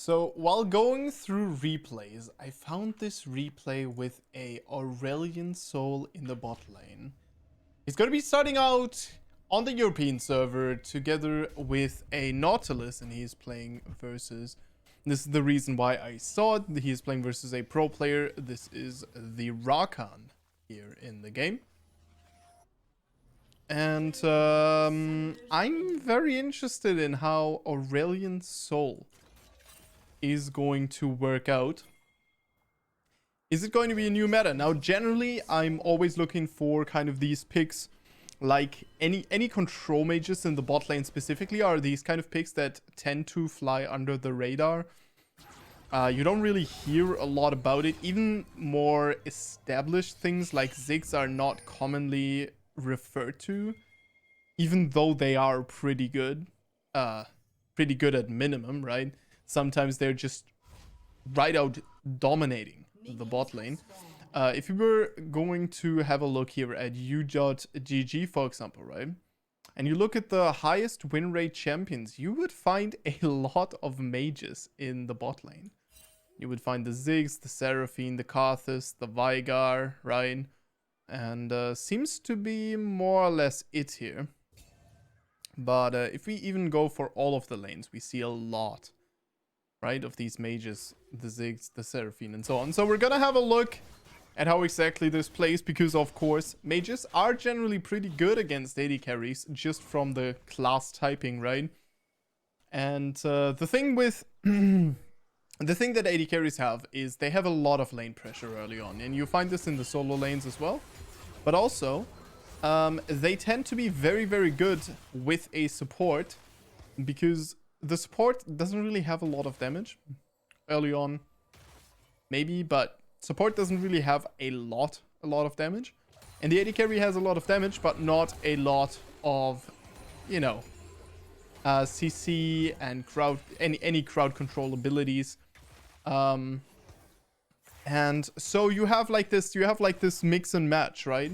So while going through replays, I found this replay with a Aurelian Soul in the bot lane. He's going to be starting out on the European server together with a Nautilus, and he's playing versus... This is the reason why I saw it. He's playing versus a pro player. This is the Rakan here in the game. And I'm very interested in how Aurelian Soul is going to work out. Is it going to be a new meta? Now, generally, I'm always looking for kind of these picks, like any control mages in the bot lane specifically are these kind of picks that tend to fly under the radar. You don't really hear a lot about it. Even more established things like Ziggs are not commonly referred to, even though they are pretty good at minimum, right? Sometimes they're just right out dominating the bot lane. If you were going to have a look here at u.gg, for example, right, and you look at the highest win rate champions, you would find a lot of mages in the bot lane. You would find the Ziggs, the Seraphine, the Karthus, the Veigar, right? And seems to be more or less it here. But if we even go for all of the lanes, we see a lot, right, of these mages, the Ziggs, the Seraphine, and so on. So we're gonna have a look at how exactly this plays, because of course mages are generally pretty good against AD carries just from the class typing, right? And the thing with the thing that AD carries have is they have a lot of lane pressure early on, and you find this in the solo lanes as well. But also, they tend to be very, very good with a support, because the support doesn't really have a lot of damage early on, maybe, but support doesn't really have a lot of damage. And the AD carry has a lot of damage, but not a lot of, you know, CC and crowd, any crowd control abilities. And so you have like this mix and match, right?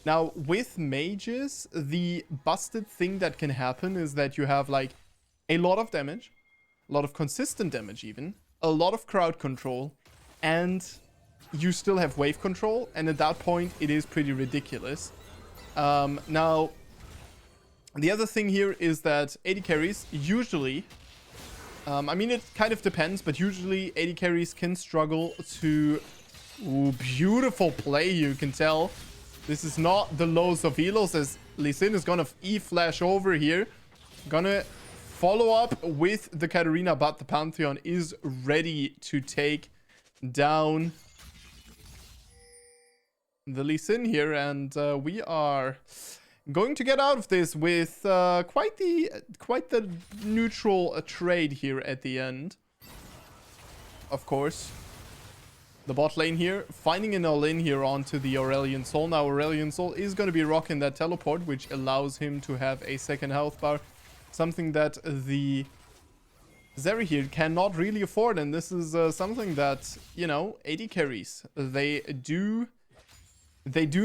Now with mages, the busted thing that can happen is that you have like a lot of damage, a lot of consistent damage even, a lot of crowd control, and you still have wave control, and at that point it is pretty ridiculous. Now the other thing here is that AD carries usually, I mean, it kind of depends, but usually AD carries can struggle to... Ooh, beautiful play, you can tell. This is not the lows of Elos, as Lee Sin is gonna E-flash over here. Gonna follow up with the Katarina, but the Pantheon is ready to take down the Lee Sin here, and we are going to get out of this with quite the neutral trade here at the end. Of course, the bot lane here finding an all-in here onto the Aurelian Soul. Now Aurelian Soul is going to be rocking that teleport, which allows him to have a second health bar, something that the Zeri here cannot really afford. And this is something that, you know, AD carries, they do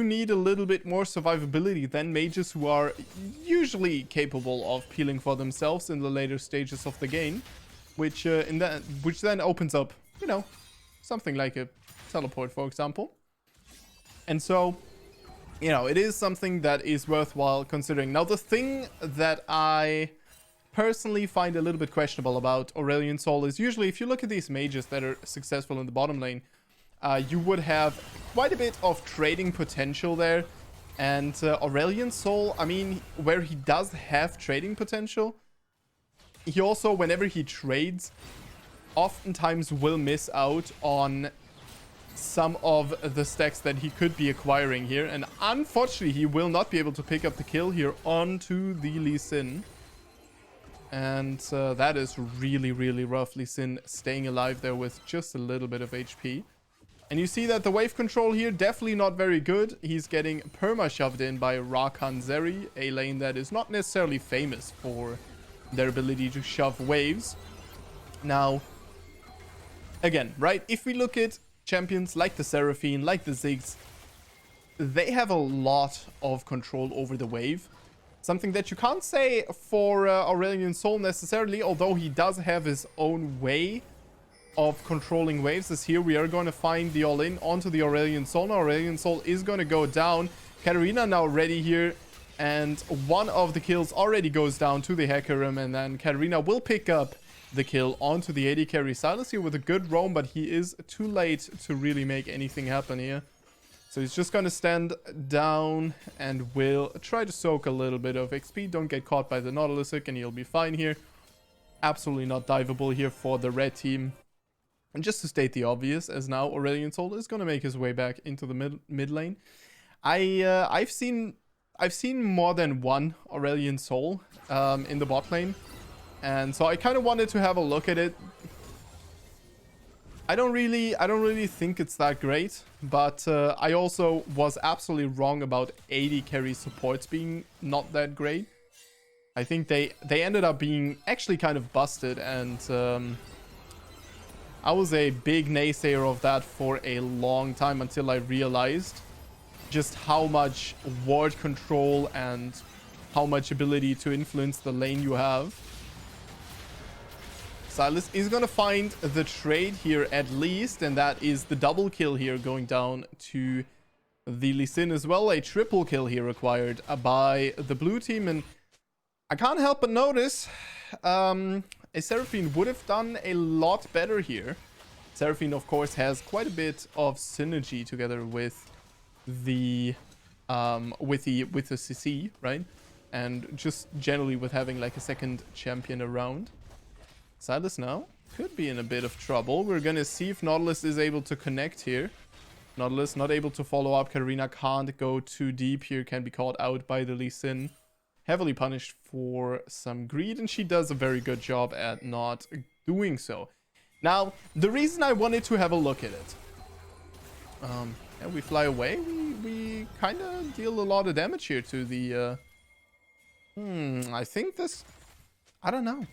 need a little bit more survivability than mages, who are usually capable of peeling for themselves in the later stages of the game, which then opens up, you know, something like a teleport, for example. And so, you know, it is something that is worthwhile considering. Now, the thing that I personally find a little bit questionable about Aurelian Soul is usually, if you look at these mages that are successful in the bottom lane, you would have quite a bit of trading potential there. And Aurelian Soul, I mean, where he does have trading potential, he also, whenever he trades, oftentimes will miss out on some of the stacks that he could be acquiring here. And unfortunately, he will not be able to pick up the kill here onto the Lee Sin. And that is really, really rough. Lee Sin staying alive there with just a little bit of HP. And you see that the wave control here, definitely not very good. He's getting perma-shoved in by Rakan Zeri, a lane that is not necessarily famous for their ability to shove waves. Now, again, right, if we look at champions like the Seraphine, like the Ziggs, they have a lot of control over the wave. Something that you can't say for Aurelian Soul necessarily, although he does have his own way of controlling waves, as here we are going to find the all-in onto the Aurelion Sol. Now Aurelion Sol is going to go down. Katarina now ready here, and one of the kills already goes down to the Hecarim, and then Katarina will pick up the kill onto the AD carry. Silas here with a good roam, but he is too late to really make anything happen here. So he's just going to stand down and will try to soak a little bit of XP. Don't get caught by the Nautilus hook and he'll be fine here. Absolutely not diveable here for the red team. And just to state the obvious, as now Aurelion Sol is going to make his way back into the mid lane. I've seen more than one Aurelion Sol in the bot lane. And so I kind of wanted to have a look at it. I don't really think it's that great, but I also was absolutely wrong about AD carry supports being not that great. I think they ended up being actually kind of busted, and I was a big naysayer of that for a long time until I realized just how much ward control and how much ability to influence the lane you have. Silas is going to find the trade here at least, and that is the double kill here going down to the Lee Sin as well. A triple kill here required by the blue team, and I can't help but notice a Seraphine would have done a lot better here. Seraphine, of course, has quite a bit of synergy together with the CC, right? And just generally with having like a second champion around. Silas now could be in a bit of trouble. We're going to see if Nautilus is able to connect here. Nautilus not able to follow up. Katarina can't go too deep here. Can be caught out by the Lee Sin. Heavily punished for some greed. And she does a very good job at not doing so. Now, the reason I wanted to have a look at it. And we fly away. We kind of deal a lot of damage here to the... I think this... I don't know.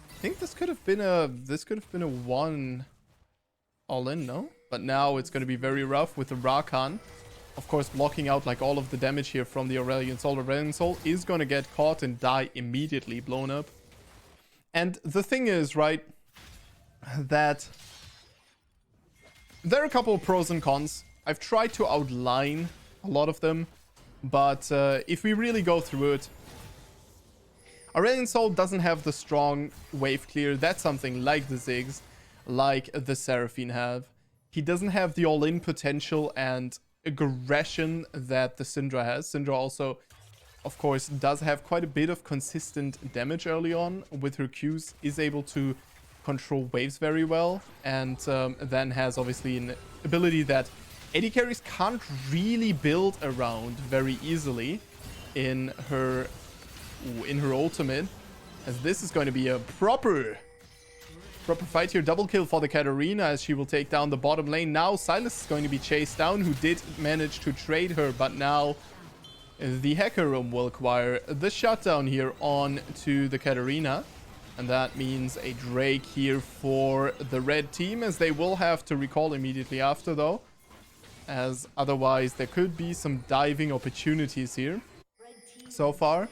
I think this could have been a one all-in, no? But now it's going to be very rough with the Rakan. Of course, blocking out like all of the damage here from the Aurelion Sol. Aurelion Sol is going to get caught and die immediately, blown up. And the thing is, right, that there are a couple of pros and cons. I've tried to outline a lot of them, but if we really go through it, Aurelion Sol doesn't have the strong wave clear. That's something like the Ziggs, like the Seraphine have. He doesn't have the all-in potential and aggression that the Syndra has. Syndra also, of course, does have quite a bit of consistent damage early on. With her Qs, is able to control waves very well. And then has obviously an ability that AD carries can't really build around very easily in her ultimate, as this is going to be a proper fight here. Double kill for the Katarina, as she will take down the bottom lane. Now Silas is going to be chased down, who did manage to trade her, but now the Hecarim will acquire the shutdown here on to the Katarina, and that means a Drake here for the red team, as they will have to recall immediately after though, as otherwise there could be some diving opportunities here. So far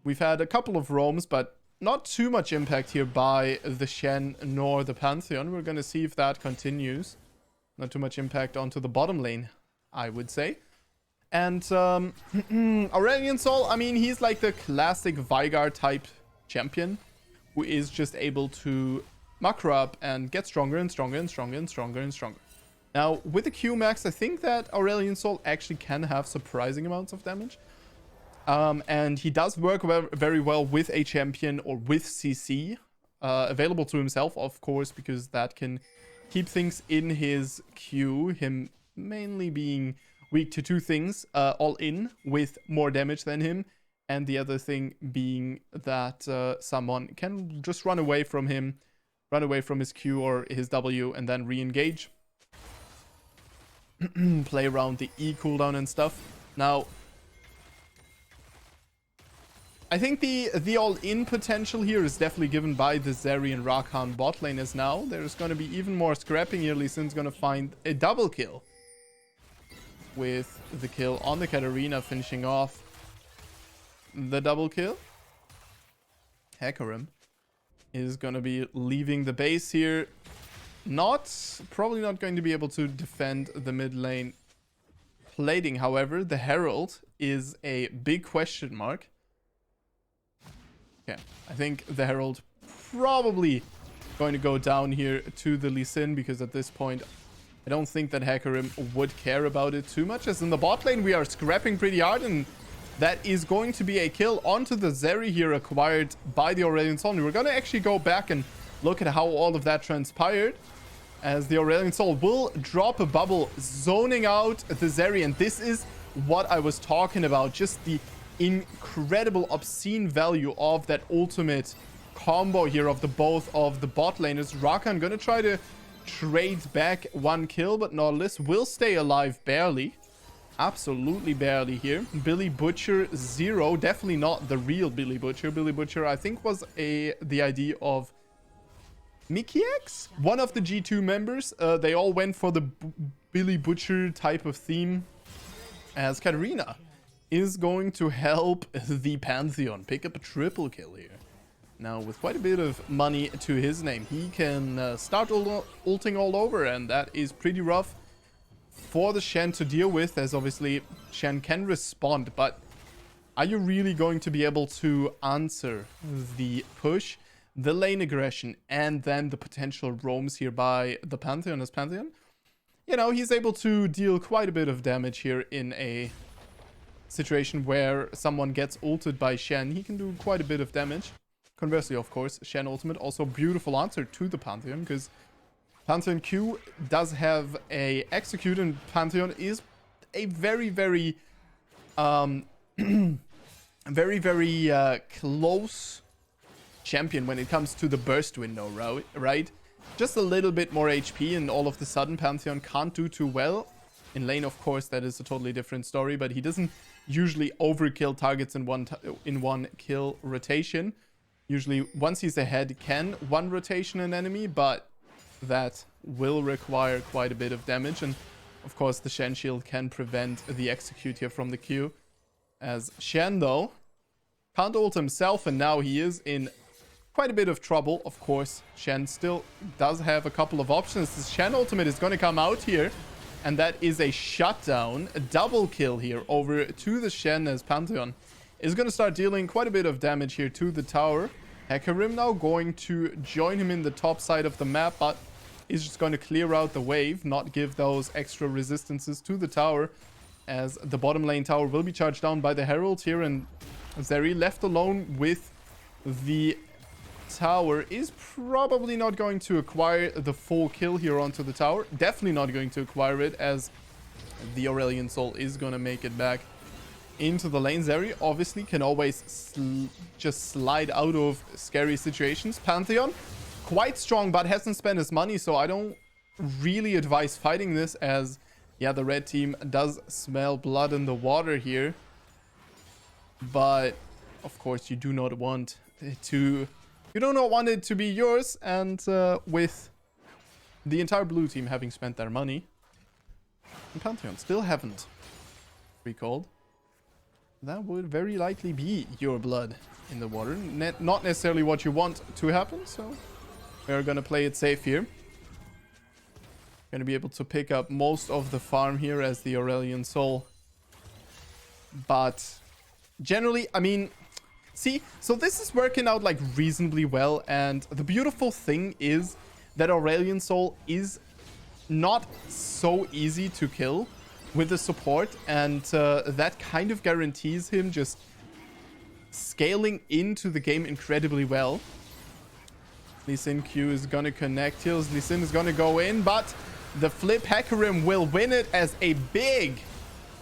we've had a couple of roams, but not too much impact here by the Shen nor the Pantheon. We're going to see if that continues. Not too much impact onto the bottom lane, I would say. And Aurelion Sol, I mean, he's like the classic Veigar type champion who is just able to macro up and get stronger and stronger and stronger and stronger and stronger. Now, with the Q max, I think that Aurelion Sol actually can have surprising amounts of damage. And he does work very well with a champion or with CC, available to himself, of course, because that can keep things in his queue. Him mainly being weak to two things, all in with more damage than him. And the other thing being that someone can just run away from him, run away from his Q or his W, and then re-engage. Play around the E cooldown and stuff. Now, I think the all-in potential here is definitely given by the Zeri and Rakan bot lane, as now there's going to be even more scrapping here. Lee Sin's going to find a double kill with the kill on the Katarina, finishing off the double kill. Hecarim is going to be leaving the base here. Probably not going to be able to defend the mid lane plating. However, the Herald is a big question mark. Okay, I think the Herald probably going to go down here to the Lee Sin, because at this point I don't think that Hecarim would care about it too much, as in the bot lane we are scrapping pretty hard, and that is going to be a kill onto the Zeri here acquired by the Aurelion Sol. And we're going to actually go back and look at how all of that transpired, as the Aurelion Sol will drop a bubble zoning out the Zeri. And this is what I was talking about, just the incredible obscene value of that ultimate combo here of the both of the bot laners. Rakan gonna try to trade back one kill, but Nautilus will stay alive barely. Absolutely barely here. Billy Butcher 0. Definitely not the real Billy Butcher. Billy Butcher, I think, was the idea of Mickey X, one of the G2 members. They all went for the Billy Butcher type of theme, as Katarina is going to help the Pantheon pick up a triple kill here. Now, with quite a bit of money to his name, he can start ulting all over, and that is pretty rough for the Shen to deal with, as obviously Shen can respond, but are you really going to be able to answer the push, the lane aggression, and then the potential roams here by the Pantheon? As Pantheon, you know, he's able to deal quite a bit of damage here in a situation where someone gets ulted by Shen. He can do quite a bit of damage. Conversely, of course, Shen ultimate, also beautiful answer to the Pantheon, because Pantheon Q does have a execute, and Pantheon is a very, very, very close champion when it comes to the burst window, right? Just a little bit more HP, and all of a sudden Pantheon can't do too well. In lane, of course, that is a totally different story, but he doesn't usually overkill targets in one kill rotation. Usually, once he's ahead, can one rotation an enemy, but that will require quite a bit of damage. And of course, the Shen shield can prevent the execute here from the Q. As Shen, though, can't ult himself, and now he is in quite a bit of trouble. Of course, Shen still does have a couple of options. The Shen ultimate is going to come out here, and that is a shutdown, a double kill here over to the Shen, as Pantheon is going to start dealing quite a bit of damage here to the tower. Hecarim now going to join him in the top side of the map, but is just going to clear out the wave, not give those extra resistances to the tower, as the bottom lane tower will be charged down by the Herald here, and Zeri left alone with the tower is probably not going to acquire the full kill here onto the tower. Definitely not going to acquire it, as the Aurelion Sol is going to make it back into the lane. Zeri obviously can always just slide out of scary situations. Pantheon quite strong, but hasn't spent his money, so I don't really advise fighting this, as yeah, the red team does smell blood in the water here. But of course, you do not want it to be yours, and with the entire blue team having spent their money, and Pantheon still haven't recalled, that would very likely be your blood in the water. Not necessarily what you want to happen, so we're gonna play it safe here. Gonna be able to pick up most of the farm here as the Aurelion Sol, but generally, I mean, see, so this is working out like reasonably well, and the beautiful thing is that Aurelion Sol is not so easy to kill with the support, and that kind of guarantees him just scaling into the game incredibly well. Lee Sin Q is gonna connect here. Lee Sin is gonna go in, but the flip, Hecarim will win it, as a big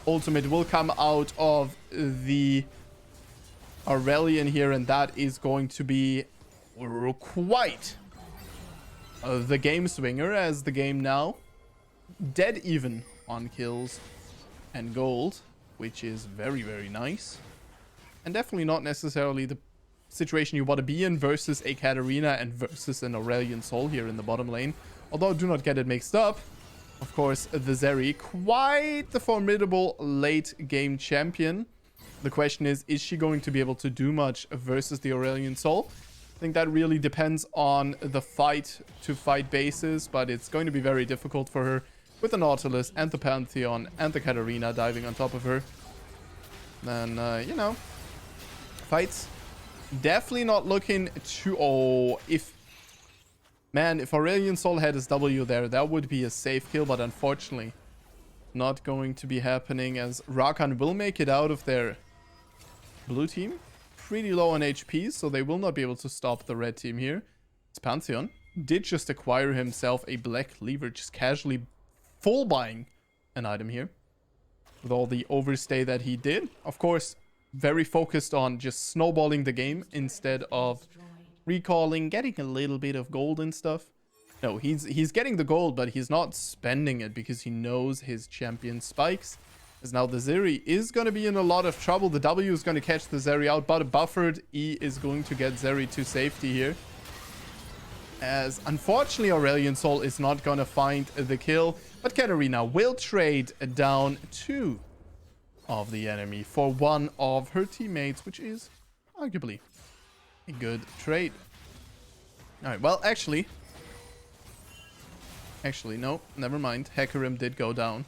ultimate will come out of the Aurelion here, and that is going to be quite the game swinger, as the game now dead even on kills and gold, which is very, very nice, and definitely not necessarily the situation you want to be in versus a Katarina and versus an Aurelion Sol here in the bottom lane. Although, do not get it mixed up, of course, the Zeri, quite the formidable late game champion. The question is she going to be able to do much versus the Aurelion Sol? I think that really depends on the fight-to-fight basis, but it's going to be very difficult for her with the Nautilus and the Pantheon and the Katarina diving on top of her. Then, you know, fights definitely not looking too... Oh, man, if Aurelion Sol had his W there, that would be a safe kill, but unfortunately not going to be happening, as Rakan will make it out of their blue team. Pretty low on HP, so they will not be able to stop the red team here. It's Pantheon. Did just acquire himself a black cleaver, just casually full buying an item here. With all the overstay that he did. Of course, very focused on just snowballing the game instead of recalling, getting a little bit of gold and stuff. No, he's getting the gold, but he's not spending it because he knows his champion spikes. As now the Zeri is going to be in a lot of trouble. The W is going to catch the Zeri out, but a buffered E is going to get Zeri to safety here. As unfortunately Aurelion Sol is not going to find the kill, but Katarina will trade down 2 of the enemy for 1 of her teammates, which is arguably a good trade. Alright, well, actually, no, never mind. Hecarim did go down.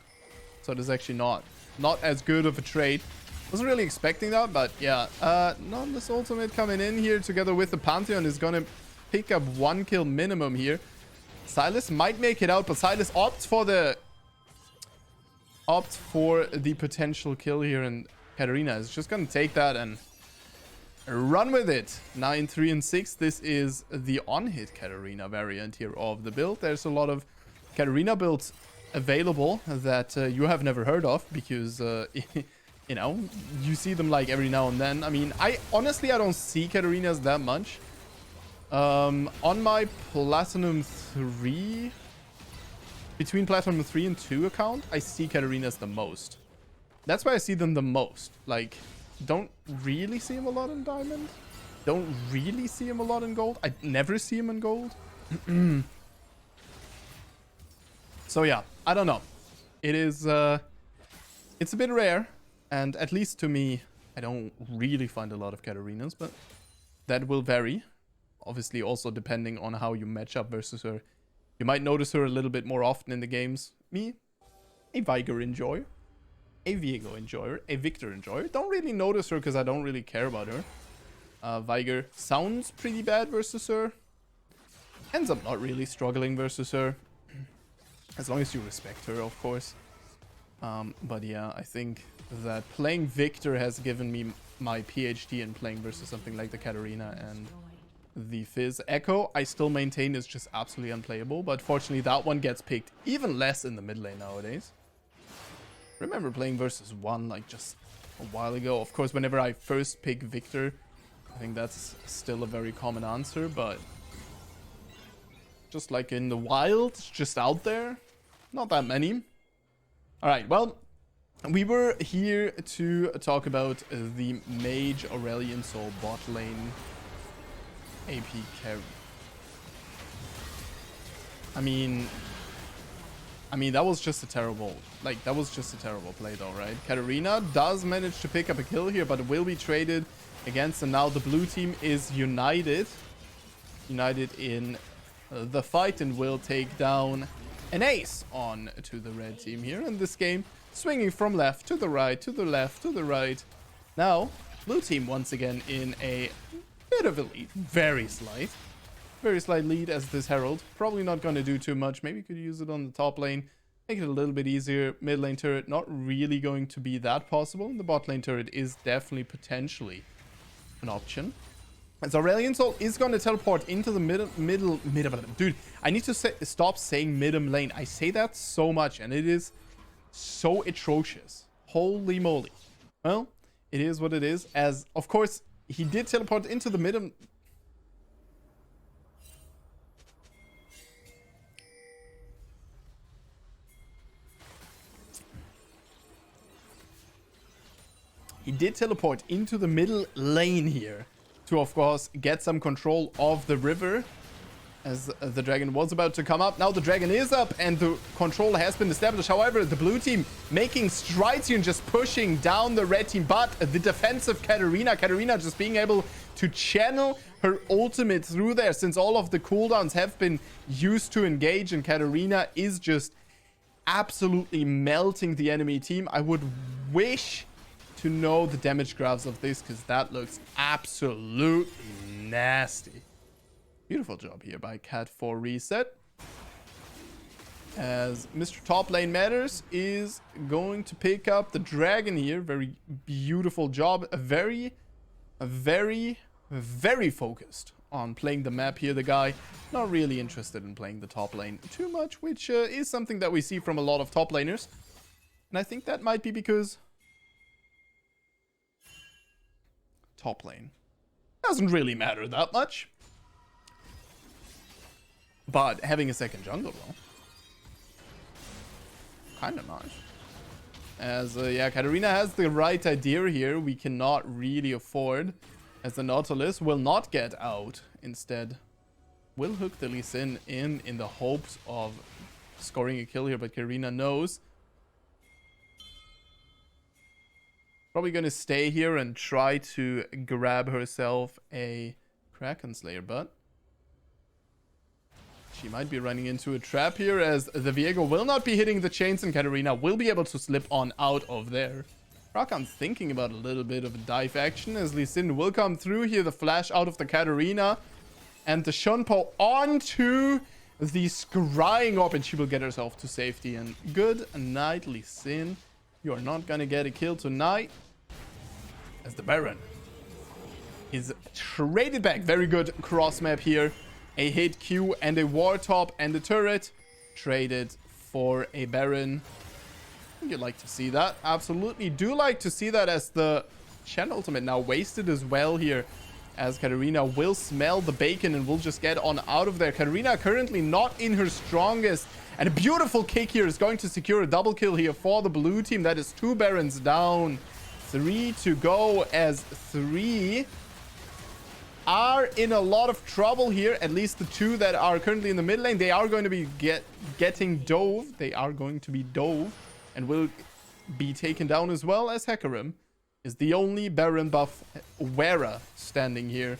So it is actually not as good of a trade. Wasn't really expecting that, but yeah. Nonetheless, ultimate coming in here together with the Pantheon is going to pick up 1 kill minimum here. Sylas might make it out, but Sylas opts for the potential kill here, and Katarina is just going to take that and run with it. 9, 3, and 6. This is the on-hit Katarina variant here of the build. There's a lot of Katarina builds available that you have never heard of because, you know, you see them like every now and then. I mean, I don't see Katarinas that much. On my Platinum 3, between Platinum 3 and 2 account, I see Katarinas the most. That's why I see them the most. Like, don't really see him a lot in Diamond. Don't really see him a lot in Gold. I never see him in Gold. So yeah, I don't know. It is, it's a bit rare. And at least to me, I don't really find a lot of Katarinas, but that will vary. Obviously also depending on how you match up versus her. You might notice her a little bit more often in the games. Me, a Viger enjoyer, a Viego enjoyer, a Victor enjoyer. Don't really notice her because I don't really care about her. Viger sounds pretty bad versus her. Ends up not really struggling versus her. As long as you respect her, of course. But yeah, I think that playing Victor has given me my PhD in playing versus something like the Katarina and the Fizz. Echo, I still maintain, is just absolutely unplayable, but fortunately that one gets picked even less in the mid lane nowadays. Remember playing versus one like just a while ago. Of course, whenever I first pick Victor, I think that's still a very common answer, but just like in the wild, just out there, not that many. Alright, well, we were here to talk about the Mage Aurelion Sol bot lane AP carry. I mean that was just a terrible, that was just a terrible play though, right? Katarina does manage to pick up a kill here, but will be traded against, and now the blue team is united in the fight and will take down an ace on to the red team here in this game, swinging from left to the right, to the left, to the right. Now, blue team once again in a bit of a lead, very slight lead as this Herald. Probably not going to do too much. Maybe could use it on the top lane, make it a little bit easier. Mid lane turret, not really going to be that possible. The bot lane turret is definitely potentially an option. As Aurelion Sol is going to teleport into the middle. Dude, I need to stop saying middle lane. I say that so much, and it is so atrocious. Holy moly. Well, it is what it is. As, of course, he did teleport into the middle. He did teleport into the middle lane here to, of course, get some control of the river as the dragon was about to come up. Now the dragon is up and the control has been established. However, the blue team making strides here and just pushing down the red team, but the defensive Katarina just being able to channel her ultimate through there, since all of the cooldowns have been used to engage, and Katarina is just absolutely melting the enemy team. I would wish to know the damage graphs of this, because that looks absolutely nasty. Beautiful job here by Cat 4 Reset. As Mr. Top Lane Matters is going to pick up the dragon here. Very beautiful job. Very focused on playing the map here. The guy not really interested in playing the top lane too much, which is something that we see from a lot of top laners. And I think that might be because top lane doesn't really matter that much. But having a second jungle, though, kind of nice. As, yeah, Katarina has the right idea here. We cannot really afford, as the Nautilus will not get out. Instead, will hook the Lee Sin in the hopes of scoring a kill here. But Katarina knows. Probably going to stay here and try to grab herself a Kraken Slayer, but she might be running into a trap here, as the Viego will not be hitting the chains and Katarina will be able to slip on out of there. Rakan's thinking about a little bit of a dive action, as Lee Sin will come through here. The flash out of the Katarina and the Shunpo onto the scrying orb, and she will get herself to safety. And good night, Lee Sin. You are not gonna get a kill tonight, as the Baron is traded back. Very good cross map here. A hit Q and a war top and a turret traded for a Baron. You'd like to see that. Absolutely do like to see that, as the Shen ultimate now wasted as well here, as Katarina will smell the bacon and will just get on out of there. Katarina currently not in her strongest, and a beautiful kick here is going to secure a double kill here for the blue team. That is 2 Barons down, 3 to go, as 3 are in a lot of trouble here. At least the 2 that are currently in the mid lane, they are going to be getting dove. They are going to be dove and will be taken down, as well as Hecarim is the only Baron buff wearer standing here.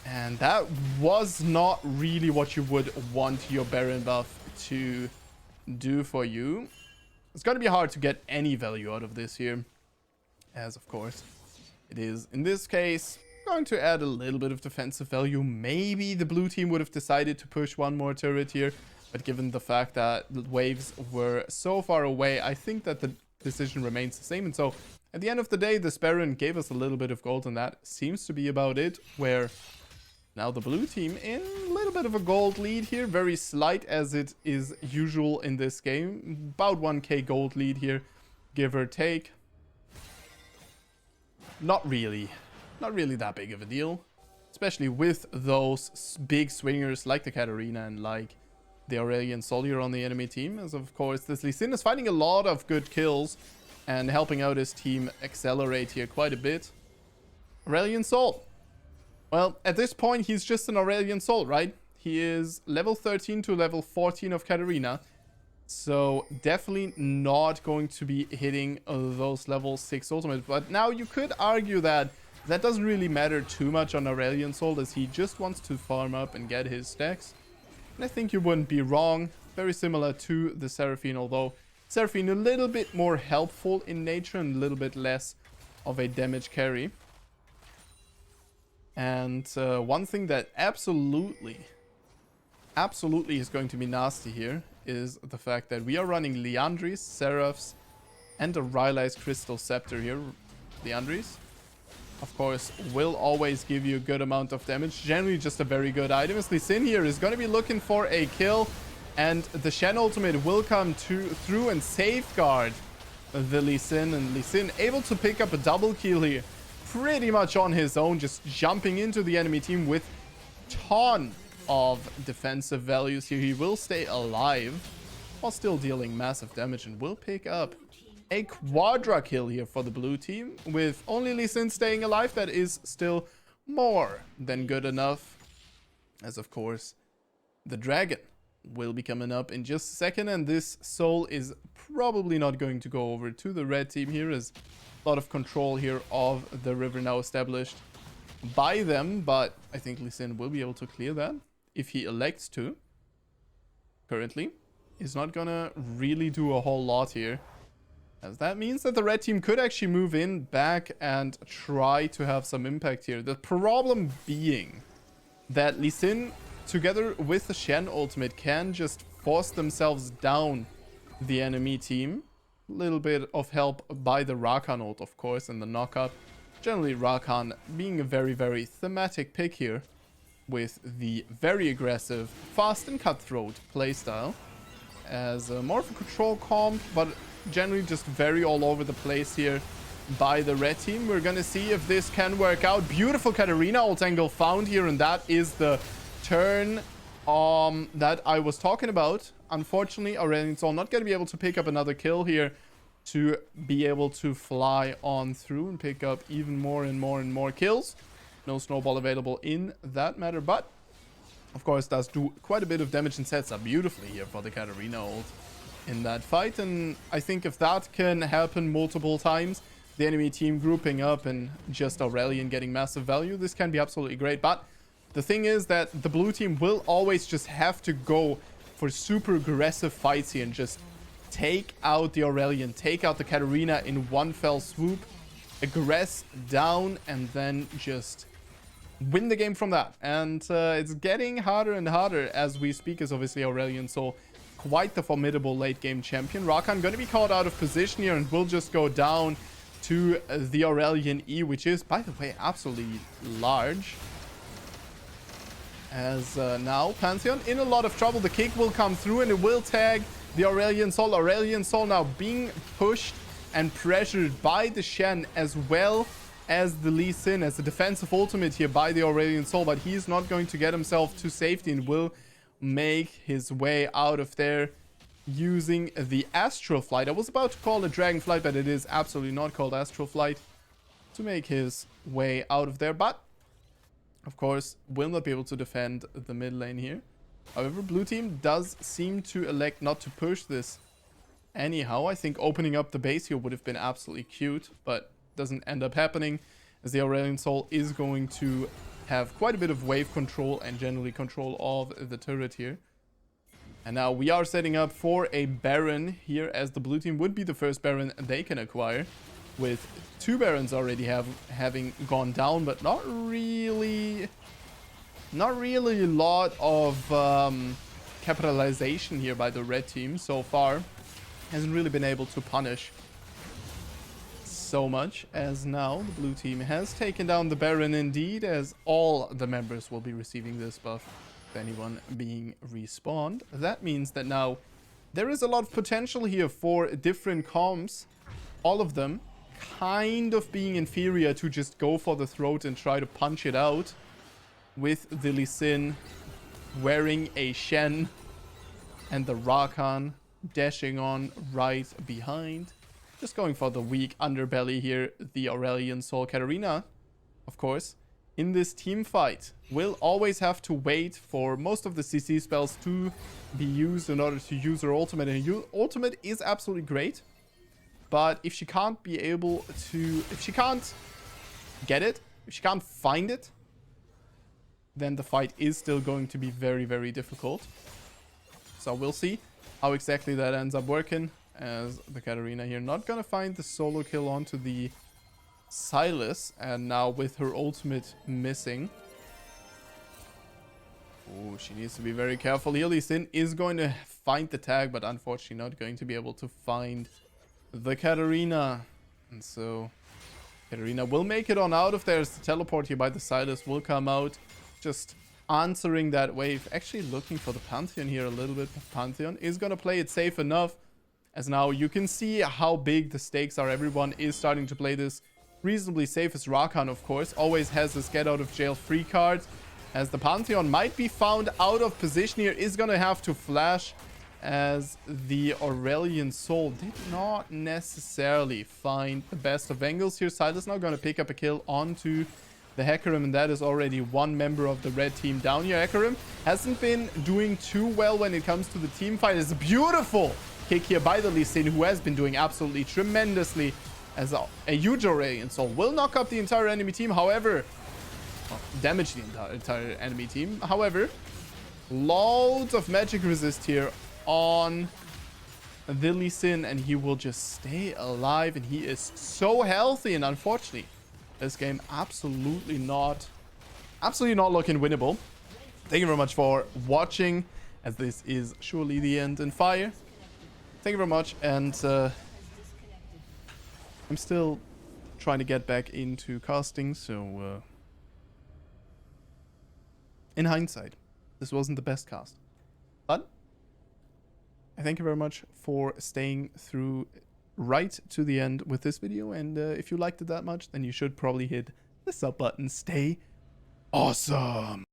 And that was not really what you would want your Baron buff to do for you. It's going to be hard to get any value out of this here, as of course it is in this case going to add a little bit of defensive value. Maybe the blue team would have decided to push one more turret here, but given the fact that the waves were so far away, I think that the decision remains the same. And so at the end of the day, this Baron gave us a little bit of gold, and that seems to be about it, where now the blue team in a little bit of a gold lead here, very slight as it is usual in this game. About 1k gold lead here, give or take. Not really that big of a deal, especially with those big swingers like the Katarina and like the Aurelion Sol here on the enemy team, as of course this Lee Sin is finding a lot of good kills and helping out his team accelerate here quite a bit. Aurelion Sol. Well, at this point, he's just an Aurelion Sol, right? He is level 13 to level 14 of Katarina. So definitely not going to be hitting those level 6 ultimate. But now you could argue that that doesn't really matter too much on Aurelion Sol, as he just wants to farm up and get his stacks. And I think you wouldn't be wrong. Very similar to the Seraphine, although Seraphine a little bit more helpful in nature and a little bit less of a damage carry. And one thing that absolutely is going to be nasty here is the fact that we are running Liandry's, Seraphs, and a Rylai's Crystal Scepter here. Liandry's, of course, will always give you a good amount of damage. Generally just a very good item. As Lee Sin here is going to be looking for a kill, and the Shen ultimate will come through and safeguard the Lee Sin, and Lee Sin able to pick up a double kill here pretty much on his own, just jumping into the enemy team with ton of defensive values here. He will stay alive while still dealing massive damage, and will pick up a quadra kill here for the blue team. With only Lee Sin staying alive, that is still more than good enough, as of course the dragon will be coming up in just a second, and this soul is probably not going to go over to the red team here, as a lot of control here of the river now established. by them, but I think Lee Sin will be able to clear that if he elects to. Currently, he's not gonna really do a whole lot here, as that means that the red team could actually move in back and try to have some impact here. The problem being that Lee Sin, together with the Shen ultimate, can just force themselves down the enemy team. A little bit of help by the Rakan ult, of course, and the knockup. Generally, Rakan being a very, very thematic pick here with the very aggressive, fast and cutthroat playstyle as more of a control comp, but generally just very all over the place here by the red team. We're gonna see if this can work out. Beautiful Katarina ult angle found here, and that is the turn that I was talking about. Unfortunately, Aurelion Sol not gonna be able to pick up another kill here to be able to fly on through and pick up even more and more and more kills. No snowball available in that matter, but of course does do quite a bit of damage and sets up beautifully here for the Katarina ult in that fight. And I think if that can happen multiple times, the enemy team grouping up and just Aurelion getting massive value, this can be absolutely great. But the thing is that the blue team will always just have to go for super aggressive fights here and just take out the Aurelion, take out the Katarina in one fell swoop, aggress down, and then just win the game from that. And it's getting harder and harder as we speak, as obviously Aurelion Sol quite the formidable late game champion. Rakan going to be caught out of position here and will just go down to the Aurelion E, which is, by the way, absolutely large. As now Pantheon in a lot of trouble. The kick will come through and it will tag the Aurelion Sol. Aurelion Sol now being pushed and pressured by the Shen as well as the Lee Sin as a defensive ultimate here by the Aurelion Sol, but he's not going to get himself to safety and will make his way out of there using the Astral Flight. I was about to call it Dragon Flight, but it is absolutely not called Astral Flight, to make his way out of there. But of course will not be able to defend the mid lane here. However, blue team does seem to elect not to push this anyhow. I think opening up the base here would have been absolutely cute, but doesn't end up happening, as the Aurelion Sol is going to have quite a bit of wave control and generally control of the turret here. And now we are setting up for a Baron here, as the blue team would be the first Baron they can acquire, with two Barons already having gone down, but not really a lot of capitalization here by the red team so far. Hasn't really been able to punish so much, as now the blue team has taken down the Baron indeed, as all the members will be receiving this buff, if anyone being respawned. That means that now there is a lot of potential here for different comps, all of them kind of being inferior to just go for the throat and try to punch it out, with the Lee Sin wearing a Shen and the Rakan dashing on right behind. Just going for the weak underbelly here, the Aurelion Sol. Katarina, of course, in this team fight will always have to wait for most of the CC spells to be used in order to use her ultimate. And her ultimate is absolutely great, but if she can't be able to, if she can't get it, if she can't find it, then the fight is still going to be very, very difficult. So we'll see how exactly that ends up working, as the Katarina here not gonna find the solo kill onto the Sylas, and now with her ultimate missing. Oh, she needs to be very careful here. Lee Sin is going to find the tag, but unfortunately not going to be able to find the Katarina. And so Katarina will make it on out of there, as the teleport here by the Sylas will come out, just answering that wave. Actually looking for the Pantheon here a little bit. Pantheon is going to play it safe enough, as now you can see how big the stakes are. Everyone is starting to play this reasonably safe, as Rakan, of course, always has this get out of jail free card, as the Pantheon might be found out of position here, is going to have to flash, as the Aurelion Sol did not necessarily find the best of angles here. Sylas now going to pick up a kill onto the Hecarim, and that is already one member of the red team down here. Hecarim hasn't been doing too well when it comes to the team fight. It's a beautiful kick here by the Lee Sin, who has been doing absolutely tremendously, as a huge Aurelion Sol will knock up the entire enemy team. However, well, damage the entire enemy team. However, loads of magic resist here on the Lee Sin, and he will just stay alive, and he is so healthy. And unfortunately, this game absolutely not looking winnable. Thank you very much for watching, as this is surely the end in fire. Thank you very much, and I'm still trying to get back into casting, so in hindsight, this wasn't the best cast. But I thank you very much for staying through right to the end with this video, and if you liked it that much, then you should probably hit the sub button. Stay awesome!